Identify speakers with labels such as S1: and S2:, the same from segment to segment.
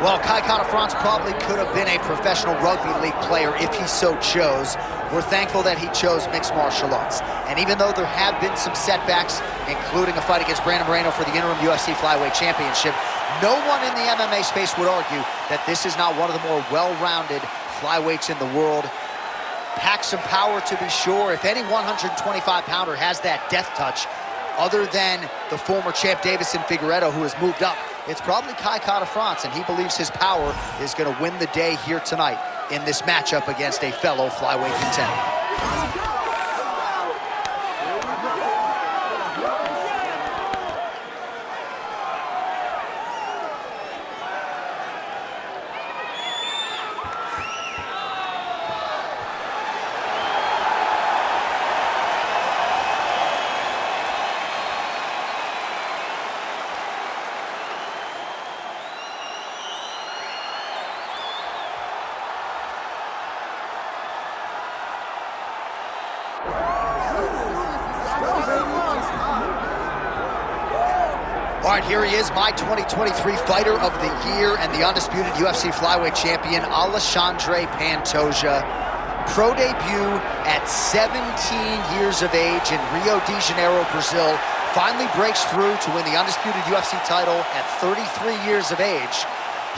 S1: Well, KaiKara-France probably could have been a professional rugby league player if he so chose. We're thankful that he chose mixed martial arts. And even though there have been some setbacks, including a fight against Brandon Moreno for the interim UFC Flyweight Championship, no one in the MMA space would argue that this is not one of the more well-rounded flyweights in the world. Packs some power, to be sure. If any 125-pounder has that death touch, other than the former champ Davison Figueiredo, who has moved up, it's probably KaiKara-France, and he believes his power is going to win the day here tonight in this matchup against a fellow flyweight contender. All right, here he is, my 2023 Fighter of the Year and the undisputed UFC Flyweight Champion, Alexandre Pantoja. Pro debut at 17 years of age in Rio de Janeiro, Brazil. Finally breaks through to win the undisputed UFC title at 33 years of age.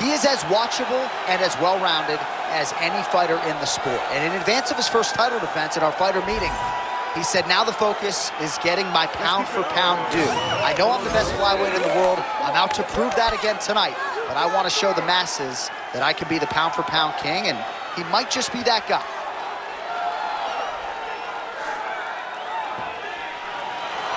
S1: He is as watchable and as well-rounded as any fighter in the sport. And in advance of his first title defense at our fighter meeting, he said, now the focus is getting my pound-for-pound due. I know I'm the best flyweight in the world. I'm out to prove that again tonight. But I want to show the masses that I can be the pound-for-pound king, and he might just be that guy.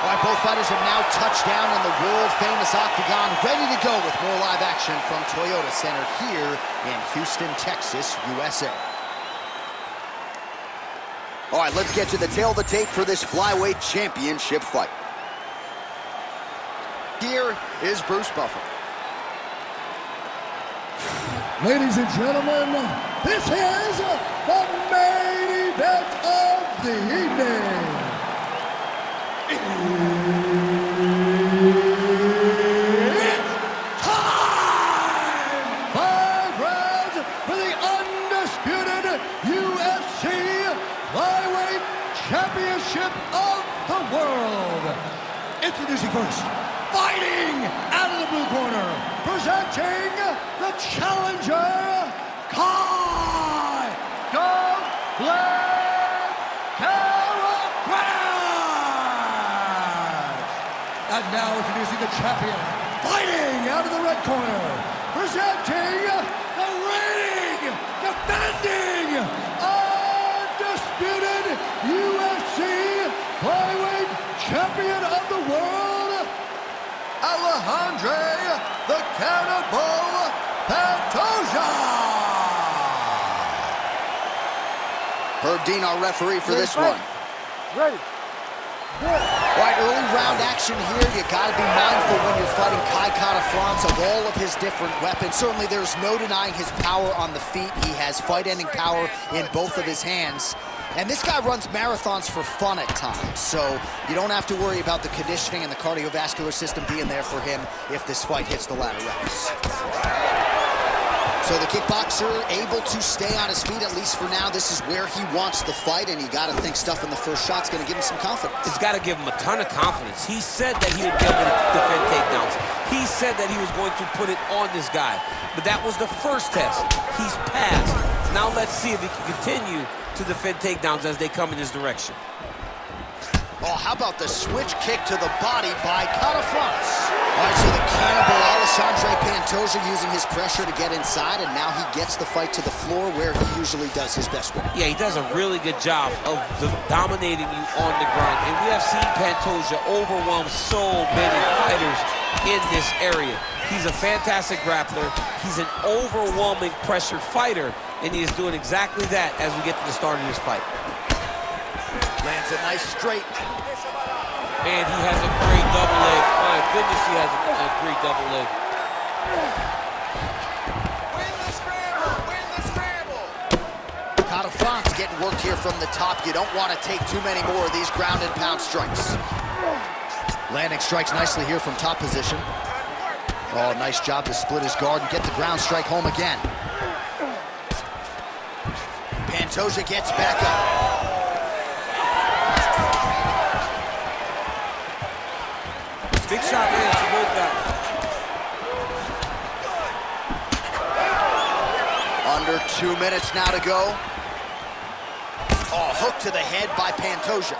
S1: All right, both fighters have now touched down in the world-famous octagon, ready to go with more live action from Toyota Center here in Houston, Texas, USA. All right, let's get to the tail of the tape for this flyweight championship fight. Here is Bruce Buffer.
S2: Ladies and gentlemen, this is the main event of the evening. It's time! 5 rounds for the undisputed UFC Flyweight Championship of the world. Introducing first, fighting out of the blue corner, presenting the challenger, KaiKara-France. And now introducing the champion, fighting out of the red corner, presenting the reigning, defending, undisputed UFC Flyweight Champion of the world, Alexandre "The Cannibal" Pantoja.
S1: Herb Dean, our referee for this one.
S3: Ready.
S1: All right, early round action here. You got to be mindful when you're fighting KaiKara-France of all of his different weapons. Certainly, there's no denying his power on the feet. He has fight-ending power in both of his hands. And this guy runs marathons for fun at times, so you don't have to worry about the conditioning and the cardiovascular system being there for him if this fight hits the latter rounds. So the kickboxer able to stay on his feet, at least for now. This is where he wants the fight, and you got to think stuff in the first shot's going to give him some confidence.
S4: It's got to give him a ton of confidence. He said that he would be able to defend takedowns. He said that he was going to put it on this guy. But that was the first test. He's passed. Now let's see if he can continue to defend takedowns as they come in his direction.
S1: Oh, how about the switch kick to the body by KaiKara-France? All right, so the cannibal Alexandre Pantoja using his pressure to get inside, and now he gets the fight to the floor where he usually does his best work.
S4: Yeah, he does a really good job of dominating you on the ground. And we have seen Pantoja overwhelm so many fighters in this area. He's a fantastic grappler. He's an overwhelming pressure fighter, and he is doing exactly that as we get to the start of this fight.
S1: Lands a nice straight.
S4: And he has a great double leg. My goodness, he has a great double leg.
S3: Win the scramble! Win the scramble!
S1: KaiKara-France getting worked here from the top. You don't want to take too many more of these ground and pound strikes. Landing strikes nicely here from top position. Oh, nice job to split his guard and get the ground strike home again. Pantoja gets back up.
S4: Big shot lands for both guys.
S1: Under 2 minutes now to go. Oh, hook to the head by Pantoja.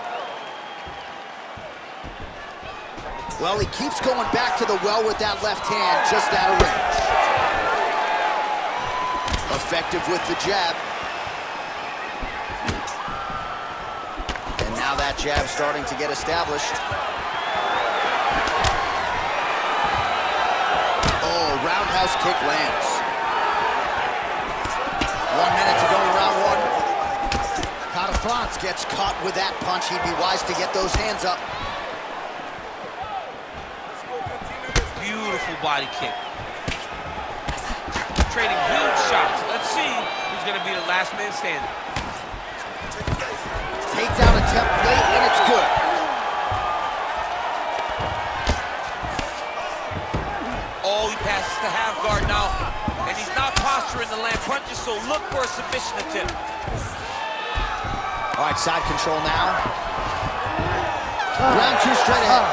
S1: Well, he keeps going back to the well with that left hand, just out of range. Effective with the jab. And now that jab starting to get established. Oh, roundhouse kick lands. 1 minute to go in round one. KaiKara-France gets caught with that punch. He'd be wise to get those hands up.
S4: Beautiful body kick. Trading huge shots. Let's see who's going to be the last man standing.
S1: Takedown attempt late, and it's good.
S4: Oh, he passes the half guard now, and he's not posturing to land punches, so look for a submission attempt.
S1: All right, side control now. Round two straight ahead.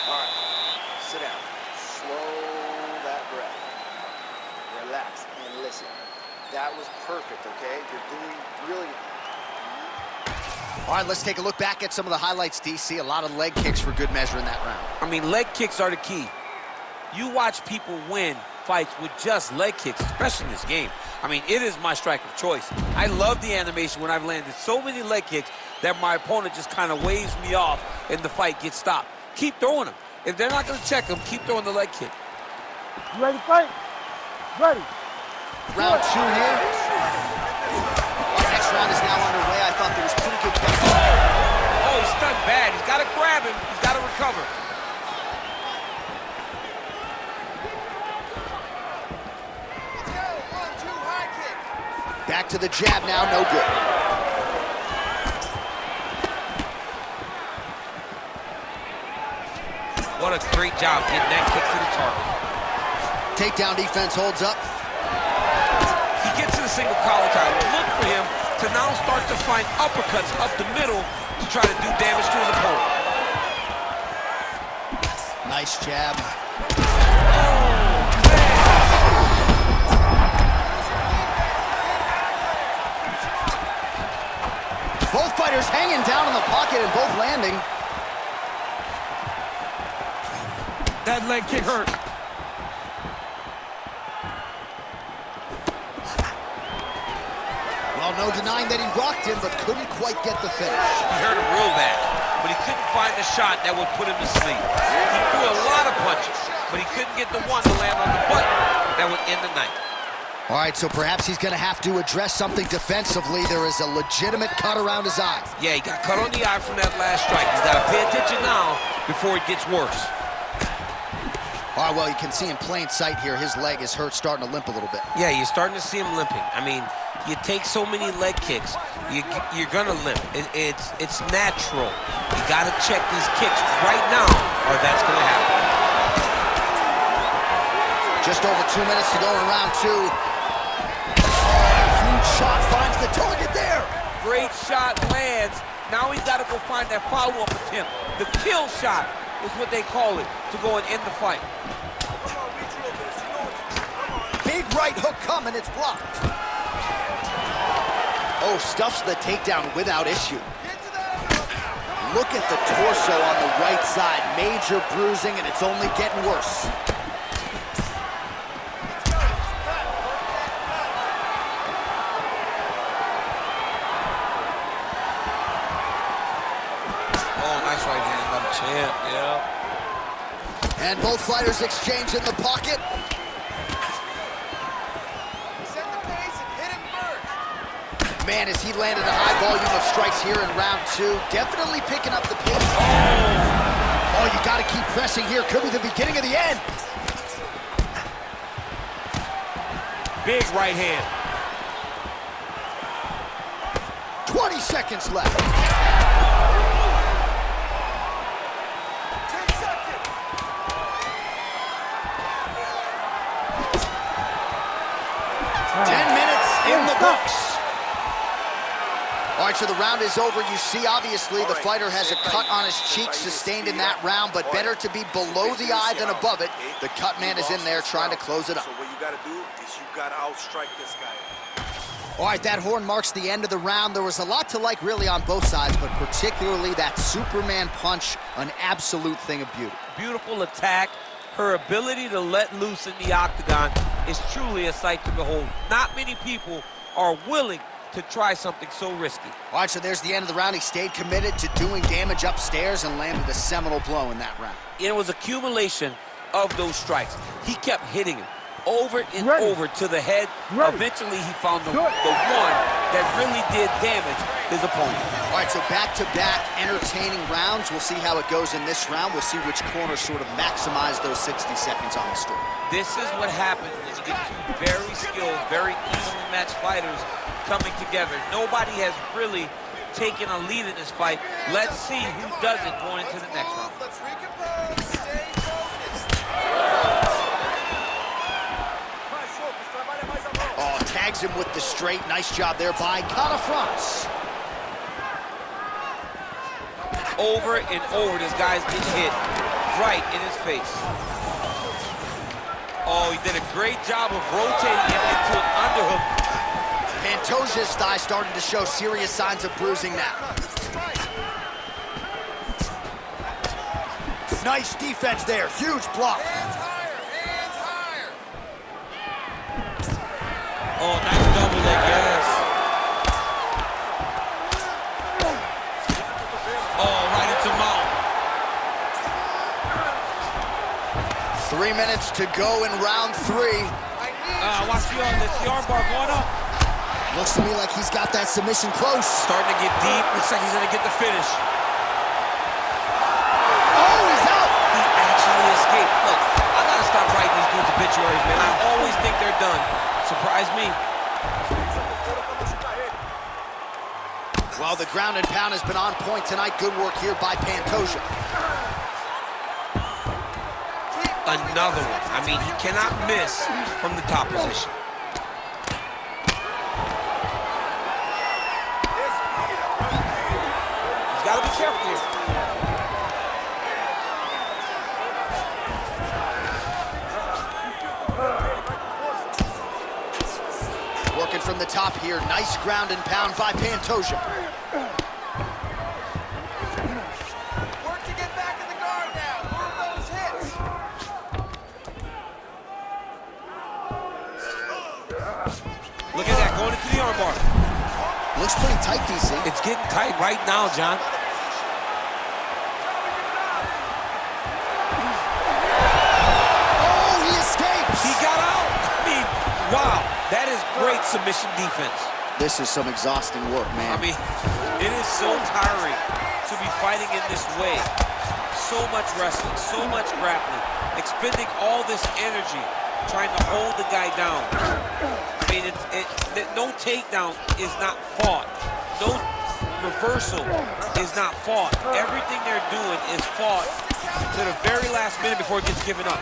S3: All right, sit down. Slow that breath. Relax and listen. That was perfect, okay? You're doing really...
S1: All right, let's take a look back at some of the highlights, DC. A lot of leg kicks for good measure in that round.
S4: I mean, leg kicks are the key. You watch people win fights with just leg kicks, especially in this game. I mean, it is my strike of choice. I love the animation when I've landed so many leg kicks that my opponent just kind of waves me off and the fight gets stopped. Keep throwing them. If they're not going to check them, keep throwing the leg kick.
S5: You ready to fight? Ready.
S1: Round two here. Our next round is now underway. I thought there was pretty good coverage.
S4: Oh, he's stunned bad. He's got to grab him. He's got to recover.
S3: Let's go. 1-2 high kick.
S1: Back to the jab now, no good.
S4: What a great job getting that kick to the target.
S1: Takedown defense holds up.
S4: He gets to the single collar tie. Look for him to now start to find uppercuts up the middle to try to do damage to his opponent.
S1: Nice jab. Both fighters hanging down in the pocket and both landing.
S4: That leg kick hurt.
S1: Well, no denying that he rocked him, but couldn't quite get the finish.
S4: He hurt him real bad, but he couldn't find the shot that would put him to sleep. He threw a lot of punches, but he couldn't get the one to land on the button that would end the night.
S1: All right, so perhaps he's going to have to address something defensively. There is a legitimate cut around his eye.
S4: Yeah, he got cut on the eye from that last strike. He's got to pay attention now before it gets worse.
S1: All right, well, you can see in plain sight here, his leg is hurt, starting to limp a little bit.
S4: Yeah, you're starting to see him limping. I mean, you take so many leg kicks, you're going to limp. It's natural. You got to check these kicks right now, or that's going to happen.
S1: Just over 2 minutes to go in round two. Huge shot finds the target there.
S4: Great shot lands. Now he's got to go find that follow-up attempt. The kill shot is what they call it, to go and end the fight.
S1: Big right hook coming, it's blocked. Oh, stuffs the takedown without issue. Look at the torso on the right side. Major bruising, and it's only getting worse.
S4: Yeah.
S1: And both fighters exchange in the pocket.
S3: Set the pace and hit him first.
S1: Man, as he landed a high volume of strikes here in round two, definitely picking up the pace. Oh, you got to keep pressing here. Could be the beginning of the end.
S4: Big right hand.
S1: 20 seconds left. 10 minutes in the books. All right, so the round is over. You see, obviously, the fighter has a cut on his cheek sustained in that round, but better to be below the eye than above it. The cut man is in there trying to close it up.
S6: So what you got to do is you got to outstrike this guy.
S1: All right, that horn marks the end of the round. There was a lot to like really on both sides, but particularly that Superman punch, an absolute thing of beauty.
S4: Beautiful attack. Her ability to let loose in the octagon is truly a sight to behold. Not many people are willing to try something so risky.
S1: All right, so there's the end of the round. He stayed committed to doing damage upstairs and landed a seminal blow in that round.
S4: It was accumulation of those strikes. He kept hitting him over and over to the head. Eventually, he found the one that really did damage his opponent.
S1: All right, so back-to-back entertaining rounds. We'll see how it goes in this round. We'll see which corner sort of maximize those 60 seconds on the story.
S4: This is what happens when you get two very skilled, very evenly matched fighters coming together. Nobody has really taken a lead in this fight. Let's see who does it going into the next round.
S3: Let's recompose. Stay focused.
S1: Oh, tags him with the straight. Nice job there by KaiKara-France.
S4: Over and over, this guy's getting hit right in his face. Oh, he did a great job of rotating him into an underhook.
S1: Pantoja's thigh starting to show serious signs of bruising now. Nice defense there. Huge block.
S3: Hands higher.
S4: Oh, nice double leg, yes. Oh, right into mount.
S1: 3 minutes to go in round 3.
S4: Watch the armbar going up.
S1: Looks to me like he's got that submission close.
S4: Starting to get deep. Looks like he's going to get the finish.
S1: Oh, he's out.
S4: He actually escaped. Look, I got to stop writing these dudes obituaries, man. I always think they're done. Surprise me.
S1: Well, the ground and pound has been on point tonight. Good work here by Pantoja.
S4: Another one. I mean, he cannot miss from the top position. He's got to be careful here.
S1: Working from the top here. Nice ground and pound by Pantoja.
S3: Work to get back in the guard now. Move those hits.
S4: Look at that, going into the armbar.
S1: Looks pretty tight, DC.
S4: It's getting tight right now, John.
S1: Oh, he escapes.
S4: He got out. I mean, wow. That is great submission defense.
S1: This is some exhausting work, man.
S4: I mean, it is so tiring to be fighting in this way. So much wrestling, so much grappling, expending all this energy trying to hold the guy down. I mean, no takedown is not fought. No reversal is not fought. Everything they're doing is fought to the very last minute before it gets given up.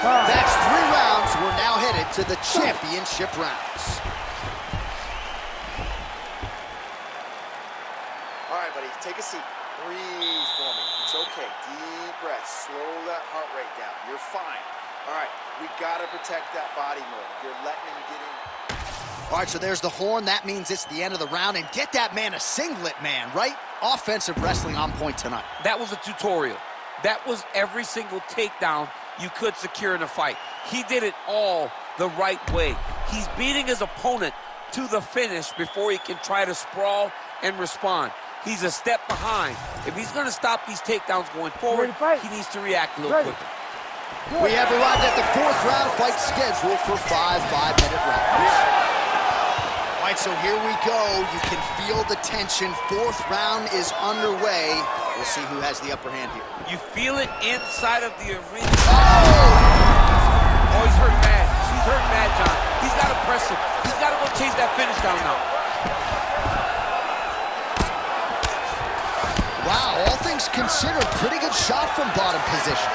S1: That's 3 rounds. We're now headed to the championship rounds.
S3: All right, buddy, take a seat. Breathe for me. It's okay. Deep breath. Slow that heart rate down. You're fine. All right, we got to protect that body more. You're letting him get in.
S1: All right, so there's the horn. That means it's the end of the round. And get that man a singlet, man, right? Offensive wrestling on point tonight.
S4: That was a tutorial. That was every single takedown you could secure in a fight. He did it all the right way. He's beating his opponent to the finish before he can try to sprawl and respond. He's a step behind. If he's going to stop these takedowns going forward, he needs to react a little quicker.
S1: We have arrived at the 4th round fight scheduled for 5 5-minute rounds. All right, so here we go. You can feel the tension. 4th round is underway. We'll see who has the upper hand here.
S4: You feel it inside of the arena.
S1: Oh!
S4: Oh, he's hurt bad. He's hurt bad, John. He's got to press him. He's got to go chase that finish down now.
S1: Wow, all things considered, pretty good shot from bottom position.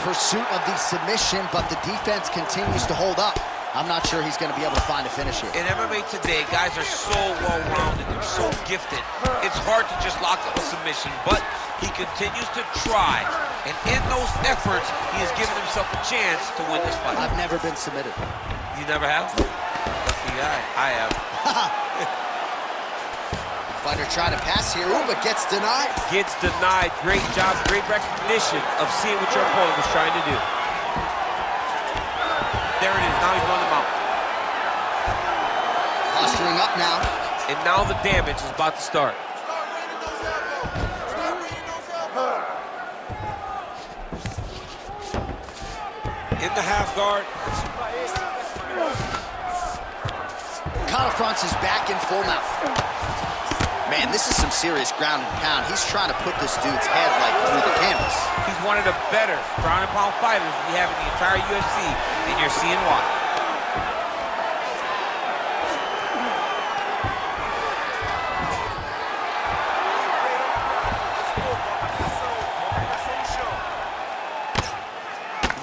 S1: pursuit of the submission, but the defense continues to hold up. I'm not sure he's going to be able to find a finish here.
S4: In MMA today, guys are so well-rounded. They're so gifted. It's hard to just lock up a submission, but he continues to try. And in those efforts, he has given himself a chance to win this fight.
S1: I've never been submitted.
S4: You never have? Lucky I have.
S1: Fighter trying to pass here, but gets denied.
S4: Gets denied. Great job, great recognition of seeing what your opponent was trying to do. There it is, now he's running him out.
S1: Posturing up now.
S4: And now the damage is about to start. In the half guard.
S1: KaiKara-France is back in full mount. Man, this is some serious ground and pound. He's trying to put this dude's head like through the canvas.
S4: He's one of the better ground and pound fighters we have in the entire UFC, and you're seeing why.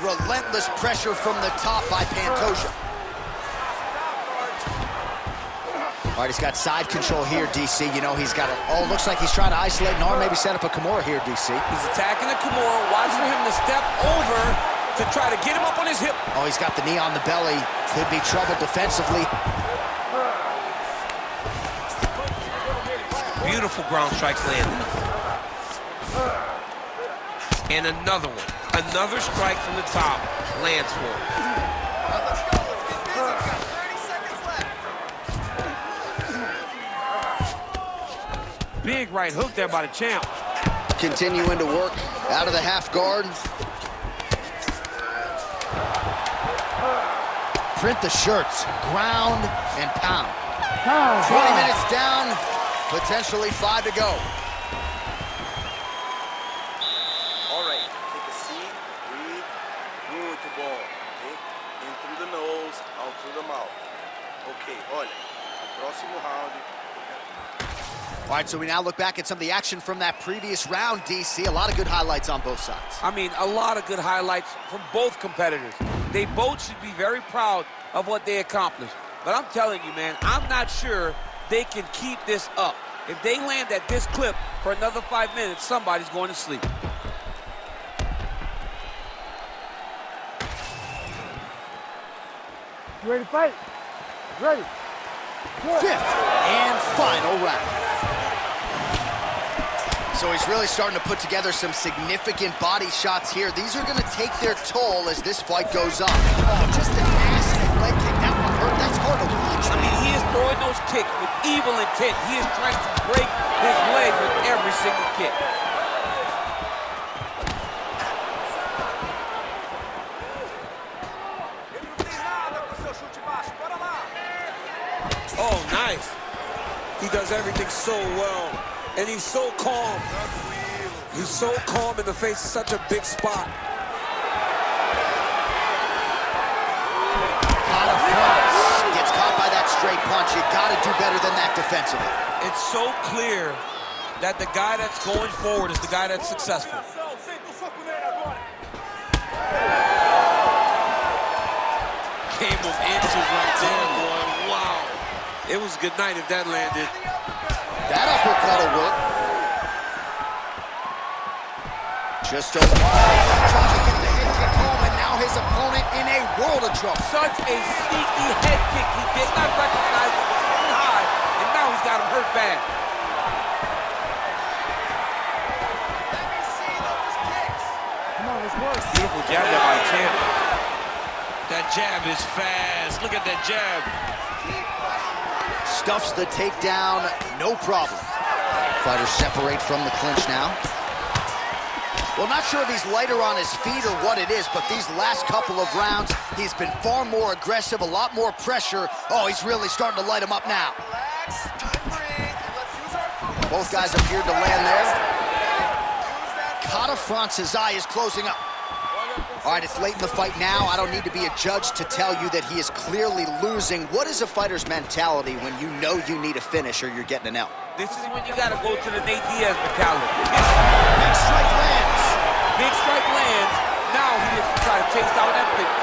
S1: Relentless pressure from the top by Pantoja. All right, he's got side control here, DC. You know, he's got a... Oh, looks like he's trying to isolate an arm, maybe set up a Kimura here, DC.
S4: He's attacking the Kimura. Watch for him to step over to try to get him up on his hip.
S1: Oh, he's got the knee on the belly. Could be trouble defensively.
S4: Beautiful ground strikes landed. And another one. Another strike from the top lands for him.
S3: Let's go. Let's get busy. We've got 30 seconds left.
S4: Big right hook there by the champ.
S1: Continuing to work out of the half guard. Print the shirts, ground and pound. 20 minutes down, potentially 5 to go.
S3: All right, take a seat, breathe, muito bom, okay? In through the nose, out through the mouth. Okay, olha, próximo round.
S1: All right, so we now look back at some of the action from that previous round, DC. A lot of good highlights on both sides.
S4: I mean, a lot of good highlights from both competitors. They both should be very proud of what they accomplished. But I'm telling you, man, I'm not sure they can keep this up. If they land at this clip for another 5 minutes, somebody's going to sleep.
S5: You ready to fight? Ready.
S1: Fifth and final round. So he's really starting to put together some significant body shots here. These are going to take their toll as this fight goes on. Oh, just a nasty leg kick. That one hurt. That's hard to watch.
S4: I mean, he is throwing those kicks with evil intent. He is trying to break his leg with every single kick. Oh, nice. He does everything so well. And he's so calm. He's so calm in the face of such a big spot.
S1: KaiKara-France gets caught by that straight punch. You got to do better than that defensively.
S4: It's so clear that the guy that's going forward is the guy that's successful. Came of inches right there, boy. Wow. It was a good night if that landed.
S1: That uppercut will work. Just over. Trying to get the head kick home, and now his opponent in a world of trouble.
S4: Such a sneaky head kick. He did not recognize it was coming high, and now he's got him hurt bad.
S3: Let me see those kicks.
S5: Come on, let's work.
S4: Beautiful jab there by the champ. That jab is fast. Look at that jab.
S1: Stuffs the takedown, no problem. Fighters separate from the clinch now. Well, not sure if he's lighter on his feet or what it is, but these last couple of rounds, he's been far more aggressive, a lot more pressure. Oh, he's really starting to light him up now.
S3: Relax, breathe, and let's use our footwork.
S1: Both guys appeared to land there. KaiKara-France's eye is closing up. All right, it's late in the fight now. I don't need to be a judge to tell you that he is clearly losing. What is a fighter's mentality when you know you need a finish or you're getting an L?
S4: This is when you got to go to the Nate Diaz mentality.
S1: Big strike lands.
S4: Big strike lands. now he looks to try to chase down that victory.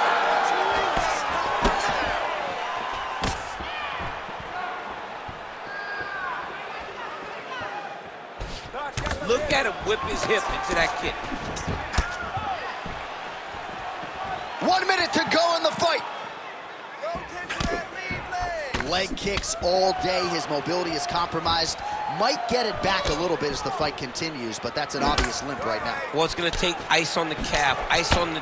S4: Look at him whip his hip into that kick.
S1: 1 minute to go in the fight. Leg kicks all day. His mobility is compromised. Might get it back a little bit as the fight continues, but that's an obvious limp right now.
S4: Well, it's going to take ice on the calf, ice on the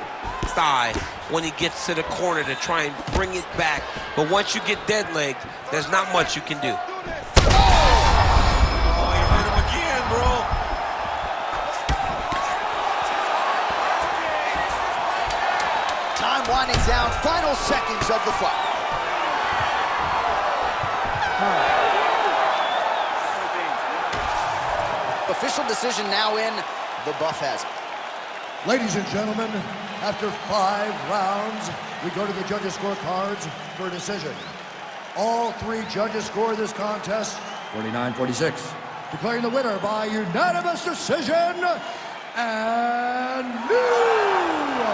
S4: thigh when he gets to the corner to try and bring it back. But once you get dead legged, there's not much you can do.
S6: Oh, you hurt him again, bro.
S1: Time winding down, final seconds of the fight. Official decision now in. The buff has it.
S2: Ladies and gentlemen, after 5 rounds, we go to the judges' scorecards for a decision. All 3 judges score this contest 49-46. Declaring the winner by unanimous decision, and new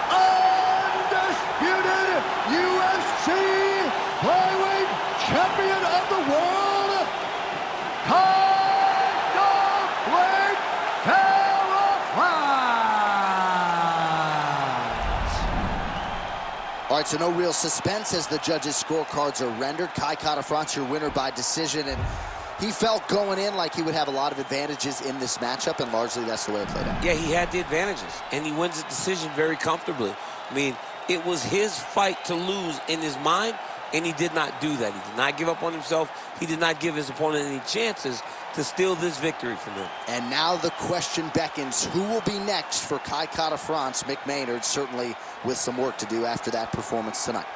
S2: undisputed UFC flyweight champion of the world, KaiKara-France.
S1: All right, so no real suspense as the judges' scorecards are rendered. KaiKara-France, your winner by decision, and he felt going in like he would have a lot of advantages in this matchup, and largely that's the way it played out.
S4: Yeah, he had the advantages, and he wins the decision very comfortably. I mean, it was his fight to lose in his mind, and he did not do that. He did not give up on himself. He did not give his opponent any chances to steal this victory from him.
S1: And now the question beckons, who will be next for KaiKara-France? Mick Maynard, certainly with some work to do after that performance tonight.